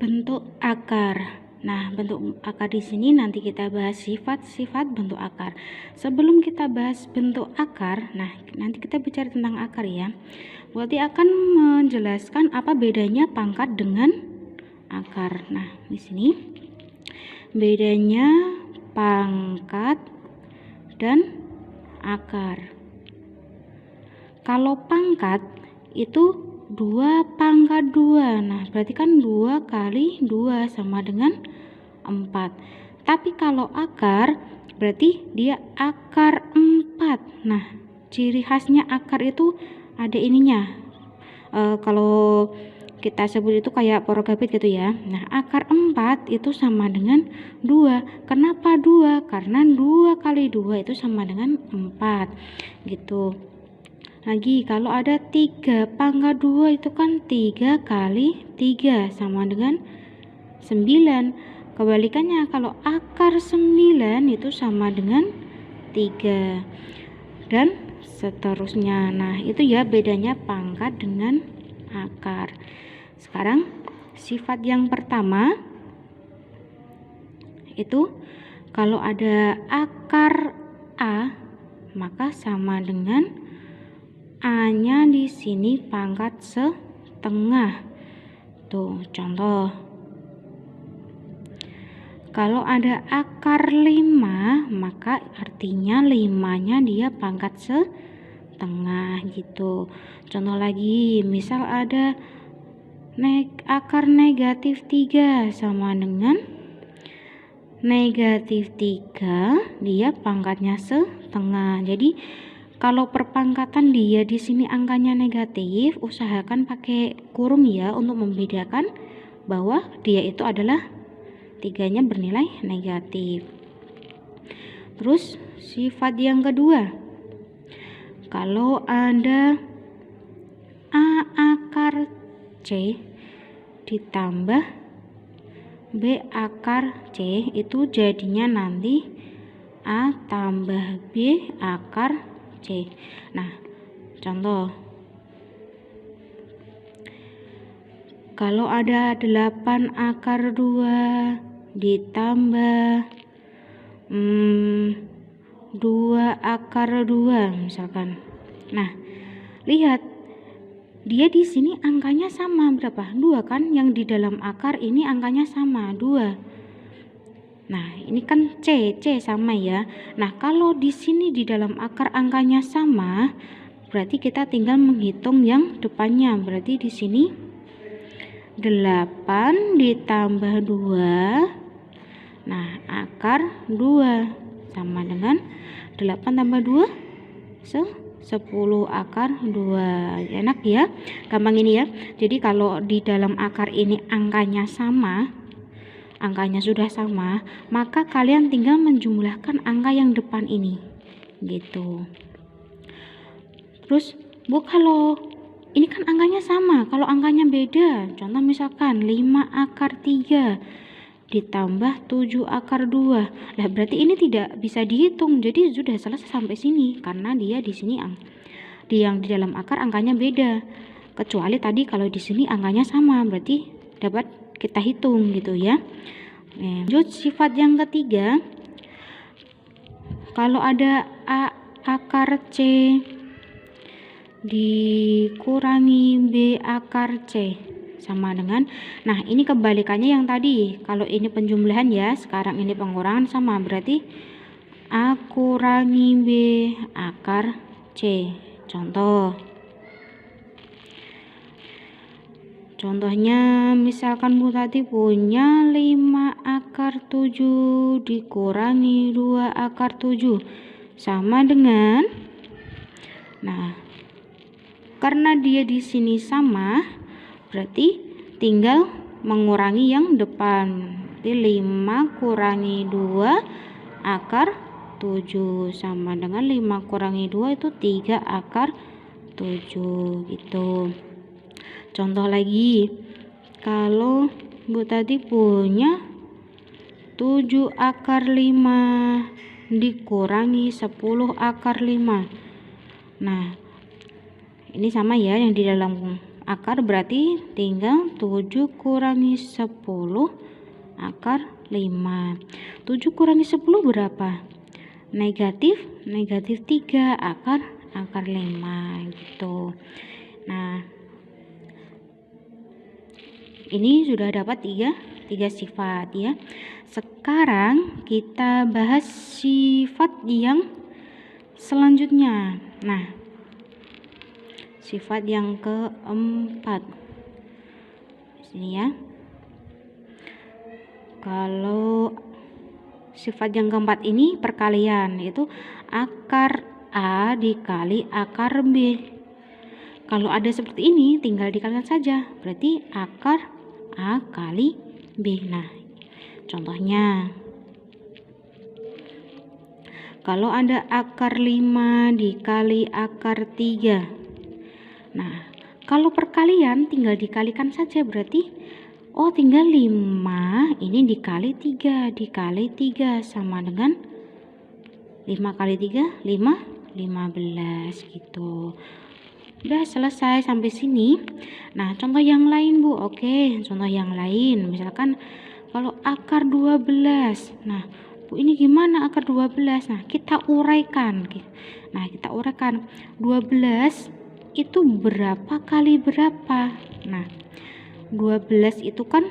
bentuk akar. Nah, bentuk akar di sini nanti kita bahas sifat-sifat bentuk akar. Sebelum kita bahas bentuk akar, nah nanti kita bicara tentang akar ya. Berarti akan menjelaskan apa bedanya pangkat dengan akar. Nah, di sini bedanya pangkat dan akar. Kalau pangkat itu 2 pangkat 2. Nah, berarti kan 2 kali 2 sama dengan 4. Tapi kalau akar berarti dia akar 4. Nah, ciri khasnya akar itu ada ininya. Kalau kita sebut itu kayak porogabit gitu ya. Nah, akar 4 itu sama dengan 2. Kenapa 2? Karena 2 kali 2 itu sama dengan 4. Gitu. Lagi kalau ada 3 pangkat 2 itu kan 3 kali 3 sama dengan 9. Kebalikannya kalau akar 9 itu sama dengan 3. Dan seterusnya. Nah, itu ya bedanya pangkat dengan akar. Sekarang sifat yang pertama itu kalau ada akar A maka sama dengan A-nya di sini pangkat setengah. Tuh, contoh. Kalau ada akar 5, maka artinya 5-nya dia pangkat setengah gitu. Contoh lagi, misal ada akar negatif 3 sama dengan negatif 3, dia pangkatnya setengah. Jadi kalau perpangkatan dia di sini angkanya negatif, usahakan pakai kurung ya untuk membedakan bahwa dia itu adalah 3-nya bernilai negatif. Terus sifat yang kedua, kalau ada A akar C ditambah B akar C itu jadinya nanti A tambah B akar C. Nah, contoh. Kalau ada 8 akar 2 ditambah 2 akar 2 misalkan. Nah, lihat dia di sini angkanya sama berapa? 2 kan? Yang di dalam akar ini angkanya sama 2. Nah, ini kan C sama ya. Nah, kalau di sini di dalam akar angkanya sama, berarti kita tinggal menghitung yang depannya. Berarti di sini 8 ditambah 2. Nah, akar 2 sama dengan 8 tambah 2 10 akar 2. Enak ya? Gampang ini ya. Jadi kalau di dalam akar ini angkanya sama, angkanya sudah sama, maka kalian tinggal menjumlahkan angka yang depan ini gitu. Terus Bu, kalau ini kan angkanya sama, kalau angkanya beda, contoh misalkan 5 akar 3 ditambah 7 akar 2. Lah berarti ini tidak bisa dihitung. Jadi sudah selesai sampai sini karena dia di sini yang di dalam akar angkanya beda. Kecuali tadi kalau di sini angkanya sama, berarti dapat kita hitung gitu ya. Lanjut sifat yang ketiga, kalau ada A akar C dikurangi B akar C sama dengan, nah ini kebalikannya yang tadi. Kalau ini penjumlahan ya, sekarang ini pengurangan sama, berarti A kurangi B akar C. Contohnya misalkan Bu tadi punya 5 akar 7 dikurangi 2 akar 7 sama dengan, nah karena dia di sini sama berarti tinggal mengurangi yang depan. Berarti 5 kurangi 2 akar 7 sama dengan 5 kurangi 2 itu 3 akar 7 gitu. Contoh lagi, kalau Bu tadi punya 7 akar 5 dikurangi 10 akar 5. Nah, ini sama ya yang di dalam akar berarti tinggal 7 kurangi 10 akar 5. 7 kurangi 10 berapa? Negatif 3 akar 5 gitu. Nah, ini sudah dapat tiga sifat ya. Sekarang kita bahas sifat yang selanjutnya. Nah, sifat yang keempat. Sini ya. Kalau sifat yang keempat ini perkalian, yaitu akar A dikali akar B. Kalau ada seperti ini tinggal dikalikan saja, berarti akar A kali B. Nah, contohnya kalau ada akar 5 dikali akar 3. Nah, kalau perkalian tinggal dikalikan saja, berarti tinggal 5 ini dikali 3 sama dengan 5 kali 3 15 gitu. Udah selesai sampai sini. Nah, contoh yang lain, Bu. Oke, contoh yang lain. Misalkan kalau akar 12. Nah, Bu, ini gimana akar 12? Nah, kita uraikan. 12 itu berapa kali berapa? Nah, 12 itu kan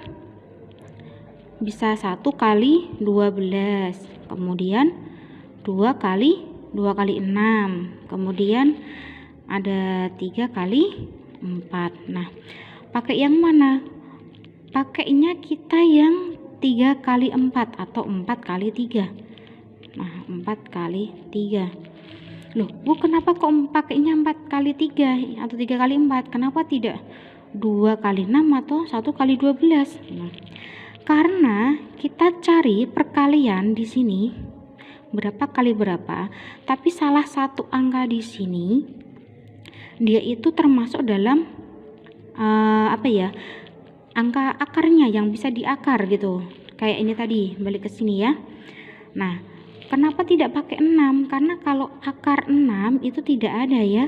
bisa 1 kali 12. Kemudian 2 kali 6. Kemudian ada 3 kali 4. Nah, pakai yang mana? Pakainya kita yang 3 kali 4 atau 4 kali 3. Nah, 4 kali 3. Loh, Bu, kenapa kok pakainya 4 kali 3 atau 3 kali 4? Kenapa tidak 2 kali 6 atau 1 kali 12? Nah, karena kita cari perkalian di sini berapa kali berapa, tapi salah satu angka di sini dia itu termasuk dalam angka akarnya yang bisa diakar gitu. Kayak ini tadi, balik ke sini ya. Nah, kenapa tidak pakai 6? Karena kalau akar 6 itu tidak ada ya.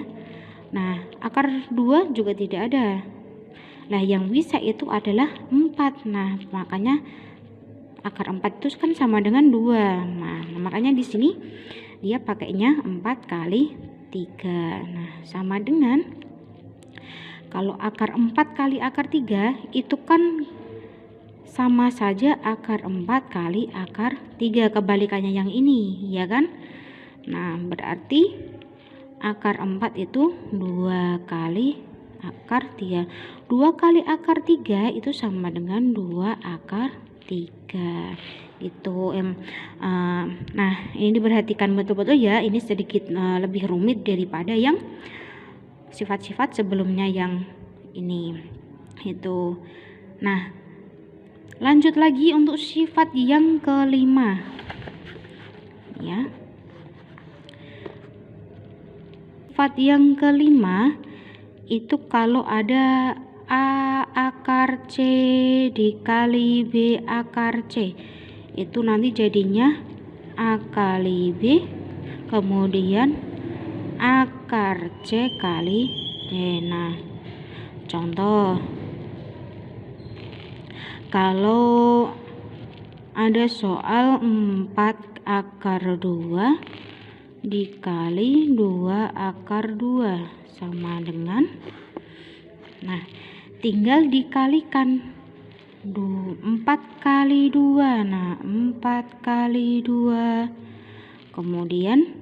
Nah, akar 2 juga tidak ada. Nah, yang bisa itu adalah 4. Nah, makanya akar 4 itu kan sama dengan 2. Nah, makanya di sini dia pakainya 4 kali 3. Nah, sama dengan kalau akar 4 kali akar 3 itu kan sama saja akar 4 kali akar 3, kebalikannya yang ini, ya kan? Nah, berarti akar 4 itu 2 kali akar 3. 2 kali akar 3 itu sama dengan 2 akar 3. Itu nah, ini diperhatikan betul-betul ya, ini sedikit lebih rumit daripada yang sifat-sifat sebelumnya yang ini itu. Nah, lanjut lagi untuk sifat yang kelima ya. Sifat yang kelima itu kalau ada A akar C dikali B akar C, itu nanti jadinya A kali B kemudian akar C kali D. Nah, contoh kalau ada soal 4 akar 2 dikali 2 akar 2 sama dengan, nah, tinggal dikalikan 4 kali 2. Nah, 4 kali 2 kemudian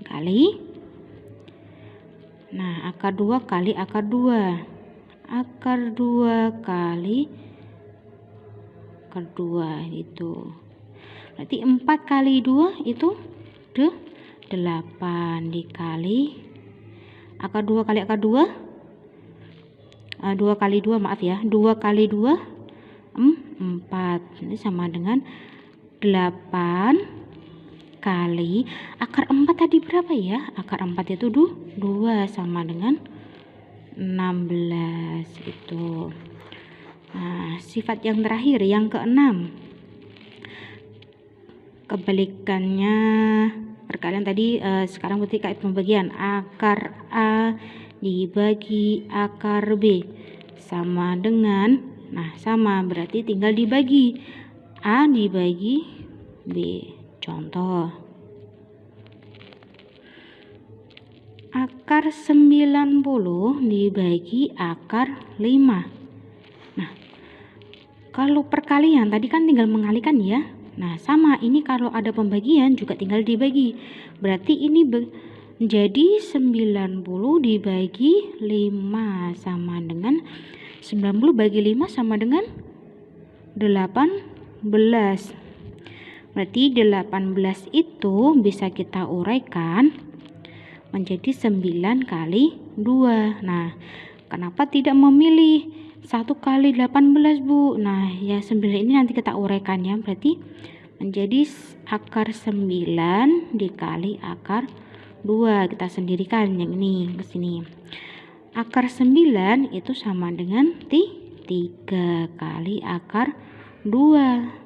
kali, nah, akar 2 kali akar 2, akar 2 kali akar 2 itu berarti 4 kali 2 itu 8 dikali akar 2 kali akar 2 2 kali 2 maaf ya, 2 kali 2 4, ini sama dengan 8 kali akar 4 tadi berapa ya? Akar 4 itu 2 sama dengan 16 itu. Nah, sifat yang terakhir yang keenam, kebalikannya perkalian tadi, sekarang berarti kayak pembagian akar A A dibagi akar B sama dengan, nah sama berarti tinggal dibagi, A dibagi B. Contoh, akar 90 dibagi akar 5. Nah, kalau perkalian tadi kan tinggal mengalikan ya. Nah, sama ini kalau ada pembagian juga tinggal dibagi. Berarti ini menjadi 90 dibagi 5 sama dengan 90 bagi 5 sama dengan 18. Berarti 18 itu bisa kita uraikan menjadi 9 kali 2. Nah, kenapa tidak memilih 1 kali 18 Bu? Nah, ya 9 ini nanti kita uraikan ya. Berarti menjadi akar 9 dikali akar 2. Kita sendirikan yang ini ke sini. Akar 9 itu sama dengan 3 kali akar 2.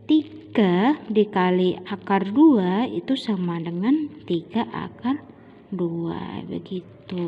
3 dikali akar 2 itu sama dengan 3 akar 2. Begitu.